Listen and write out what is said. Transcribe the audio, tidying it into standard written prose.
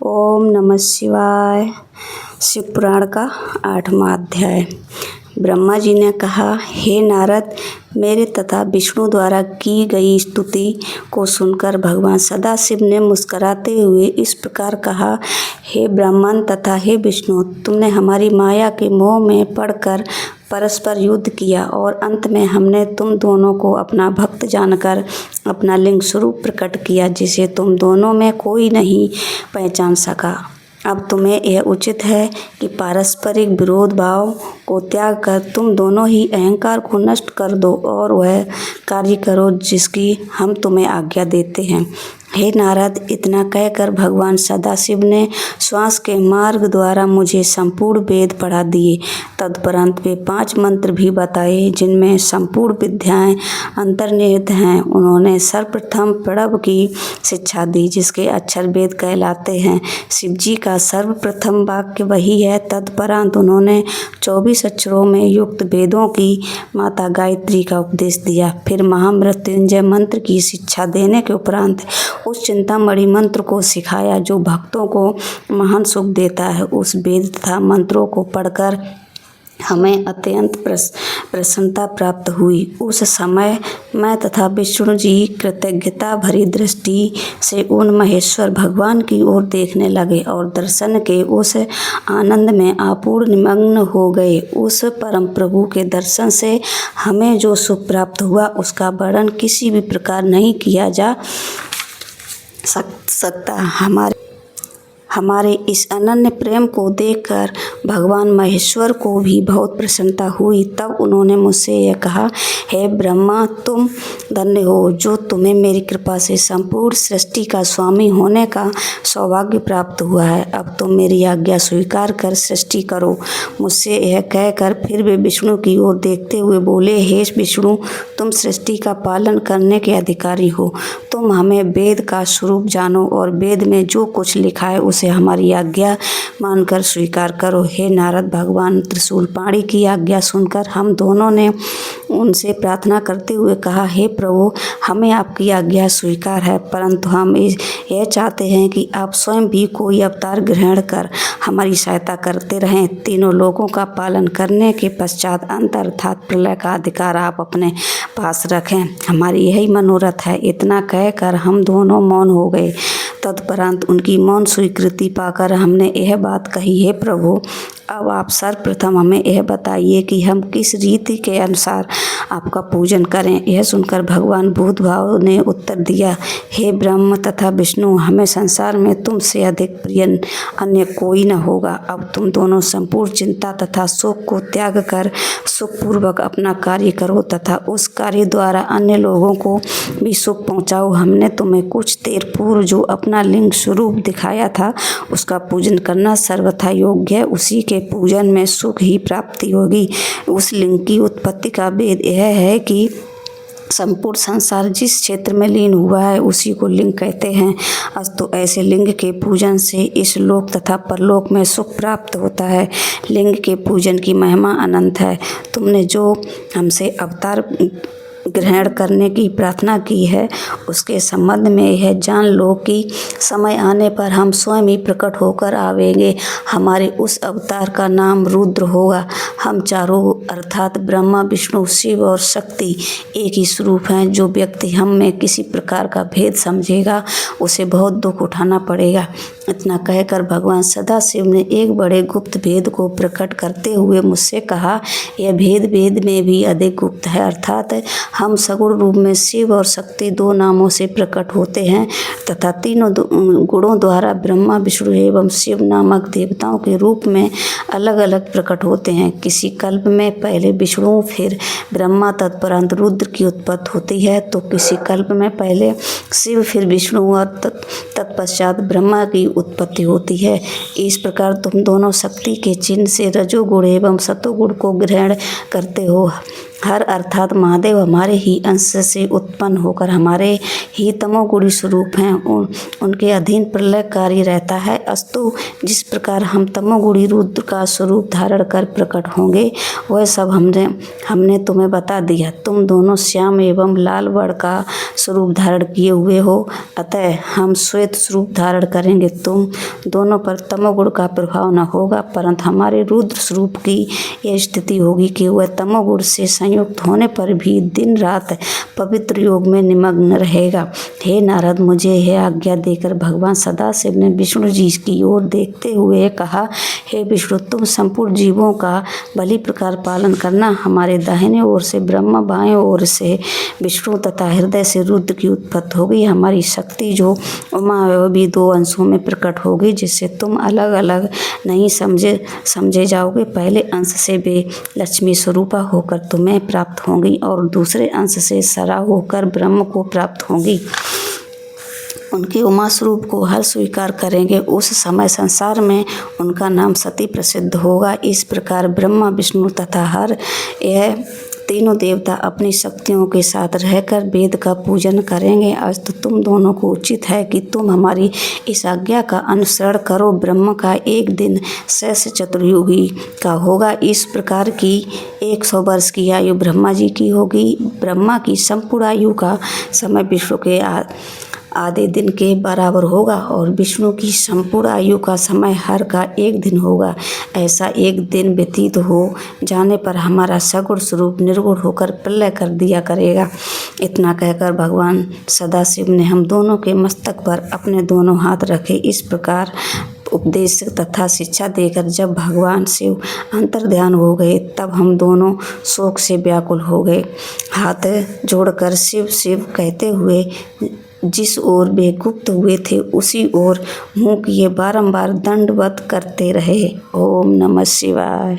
ओम नमः शिवाय। शिव पुराण का 8वां अध्याय। ब्रह्मा जी ने कहा, हे नारद, मेरे तथा विष्णु द्वारा की गई स्तुति को सुनकर भगवान सदाशिव ने मुस्कुराते हुए इस प्रकार कहा, हे ब्राह्मण तथा हे विष्णु, तुमने हमारी माया के मोह में पड़कर परस्पर युद्ध किया और अंत में हमने तुम दोनों को अपना भक्त जानकर अपना लिंग स्वरूप प्रकट किया, जिसे तुम दोनों में कोई नहीं पहचान सका। अब तुम्हें यह उचित है कि पारस्परिक विरोध भाव को त्याग कर तुम दोनों ही अहंकार को नष्ट कर दो और वह कार्य करो जिसकी हम तुम्हें आज्ञा देते हैं। हे नारद, इतना कहकर भगवान सदाशिव ने श्वास के मार्ग द्वारा मुझे संपूर्ण वेद पढ़ा दिए। तदुपरांत वे 5 मंत्र भी बताए जिनमें संपूर्ण विद्याएं अंतर्निहित हैं। उन्होंने सर्वप्रथम प्रणव की शिक्षा दी, जिसके अक्षर वेद कहलाते हैं। शिव जी का सर्वप्रथम वाक्य वही है। तदुपरांत उन्होंने 24 अक्षरों में युक्त वेदों की माता गायत्री का उपदेश दिया। फिर महामृत्युंजय मंत्र की शिक्षा देने के उपरांत उस चिंतामणि मंत्र को सिखाया जो भक्तों को महान सुख देता है। उस वेद तथा मंत्रों को पढ़कर हमें अत्यंत प्रसन्नता प्राप्त हुई। उस समय मैं तथा विष्णु जी कृतज्ञता भरी दृष्टि से उन महेश्वर भगवान की ओर देखने लगे और दर्शन के उस आनंद में आपूर्ण निमग्न हो गए। उस परम प्रभु के दर्शन से हमें जो सुख प्राप्त हुआ उसका वर्णन किसी भी प्रकार नहीं किया जा सकता। हमारे इस अनन्य प्रेम को देखकर भगवान महेश्वर को भी बहुत प्रसन्नता हुई। तब उन्होंने मुझसे यह कहा, हे ब्रह्मा, तुम धन्य हो जो तुम्हें मेरी कृपा से संपूर्ण सृष्टि का स्वामी होने का सौभाग्य प्राप्त हुआ है। अब तुम मेरी आज्ञा स्वीकार कर सृष्टि करो। मुझसे यह कहकर फिर वे विष्णु की ओर देखते हुए बोले, हे विष्णु, तुम सृष्टि का पालन करने के अधिकारी हो। तुम हमें वेद का स्वरूप जानो और वेद में जो कुछ लिखा है उसे हमारी आज्ञा मानकर स्वीकार करो। हे नारद, भगवान त्रिशूलपाणी की आज्ञा सुनकर हम दोनों ने उनसे प्रार्थना करते हुए कहा, हे प्रभु, हमें आपकी आज्ञा स्वीकार है, परंतु हम यह चाहते हैं कि आप स्वयं भी कोई अवतार ग्रहण कर हमारी सहायता करते रहें। तीनों लोगों का पालन करने के पश्चात अंत अर्थात प्रलय का अधिकार आप अपने पास रखें। हमारी यही मनोरथ है। इतना कहकर हम दोनों मौन हो गए। तदुपरांत उनकी मौन स्वीकृति पाकर हमने यह बात कही, हे प्रभु, अब आप सर्वप्रथम हमें यह बताइए कि हम किस रीति के अनुसार आपका पूजन करें। यह सुनकर भगवान बुद्धभाव ने उत्तर दिया, हे ब्रह्म तथा विष्णु, हमें संसार में तुमसे अधिक प्रिय अन्य कोई न होगा। अब तुम दोनों संपूर्ण चिंता तथा शोक को त्याग कर सुखपूर्वक अपना कार्य करो तथा उस कार्य द्वारा अन्य लोगों को भी सुख पहुँचाओ। हमने तुम्हें कुछ देर पूर्व जो अपना लिंग स्वरूप दिखाया था उसका पूजन करना सर्वथा योग्य है। उसी के पूजन में सुख ही प्राप्ति होगी। उस लिंग की उत्पत्ति का भेद यह है कि संपूर्ण संसार जिस क्षेत्र में लीन हुआ है उसी को लिंग कहते हैं। अस्तु ऐसे लिंग के पूजन से इस लोक तथा परलोक में सुख प्राप्त होता है। लिंग के पूजन की महिमा अनंत है। तुमने जो हमसे अवतार ग्रहण करने की प्रार्थना की है उसके संबंध में यह जान लो कि समय आने पर हम स्वयं ही प्रकट होकर आवेंगे। हमारे उस अवतार का नाम रुद्र होगा। हम चारों अर्थात ब्रह्मा, विष्णु, शिव और शक्ति एक ही स्वरूप हैं। जो व्यक्ति हम में किसी प्रकार का भेद समझेगा उसे बहुत दुख उठाना पड़ेगा। इतना कहकर भगवान सदाशिव ने एक बड़े गुप्त भेद को प्रकट करते हुए मुझसे कहा, यह भेद वेद में भी अधिक गुप्त है, अर्थात हम सगुण रूप में शिव और शक्ति 2 नामों से प्रकट होते हैं तथा तीनों गुणों द्वारा ब्रह्मा, विष्णु एवं शिव नामक देवताओं के रूप में अलग अलग प्रकट होते हैं। किसी कल्प में पहले विष्णु फिर ब्रह्मा तत्परांत रुद्र की उत्पत्ति होती है, तो किसी कल्प में पहले शिव फिर विष्णु और तत्पश्चात ब्रह्मा की उत्पत्ति होती है। इस प्रकार तुम दोनों शक्ति के चिन्ह से रजोगुण एवं सतोगुण को ग्रहण करते हो। हर अर्थात महादेव हमारे ही अंश से उत्पन्न होकर हमारे ही तमोगुणी स्वरूप हैं। उनके अधीन प्रलयकारी रहता है। अस्तु, जिस प्रकार हम तमोगुणी रुद्र का स्वरूप धारण कर प्रकट होंगे वह सब हमने तुम्हें बता दिया। तुम दोनों श्याम एवं लाल वर्ण का स्वरूप धारण किए हुए हो, अतः हम श्वेत स्वरूप धारण करेंगे। तुम दोनों पर तमोगुण का प्रभाव न होगा, परंतु हमारे रुद्र स्वरूप की यह स्थिति होगी कि वह तमोगुण से संयुक्त होने पर भी दिन रात पवित्र योग में निमग्न रहेगा। हे नारद, मुझे यह आज्ञा देकर भगवान सदाशिव ने विष्णु जी की ओर देखते हुए कहा, हे विष्णु, तुम संपूर्ण जीवों का भली प्रकार पालन करना। हमारे दाहिने ओर से ब्रह्मा, बाएं ओर से विष्णु तथा हृदय से रुद्र की उत्पत्ति होगी। हमारी शक्ति जो उमा वह भी दो अंशों में प्रकट होगी, जिससे तुम अलग अलग नहीं समझे जाओगे। पहले अंश से वे लक्ष्मी स्वरूपा होकर तुम्हें प्राप्त होंगी और दूसरे अंश से सरा होकर ब्रह्म को प्राप्त होंगी। उनके उमा स्वरूप को हर स्वीकार करेंगे, उस समय संसार में उनका नाम सती प्रसिद्ध होगा। इस प्रकार ब्रह्मा, विष्णु तथा हर यह तीनों देवता अपनी शक्तियों के साथ रहकर वेद का पूजन करेंगे। आज तो तुम दोनों को उचित है कि तुम हमारी इस आज्ञा का अनुसरण करो। ब्रह्म का एक दिन शेष चतुर्युगी का होगा। इस प्रकार की 100 वर्ष की आयु ब्रह्मा जी की होगी। ब्रह्मा की संपूर्ण आयु का समय विष्णु के आधे दिन के बराबर होगा और विष्णु की संपूर्ण आयु का समय हर का एक दिन होगा। ऐसा एक दिन व्यतीत हो जाने पर हमारा सगुण स्वरूप निर्गुण होकर प्रलय कर दिया करेगा। इतना कहकर भगवान सदाशिव ने हम दोनों के मस्तक पर अपने दोनों हाथ रखे। इस प्रकार उपदेश तथा शिक्षा देकर जब भगवान शिव अंतर्ध्यान हो गए, तब हम दोनों शोक से व्याकुल हो गए। हाथ जोड़कर शिव शिव कहते हुए जिस ओर वे गुप्त हुए थे उसी ओर मुँह किए बारंबार दंडवत करते रहे। ओम नमः शिवाय।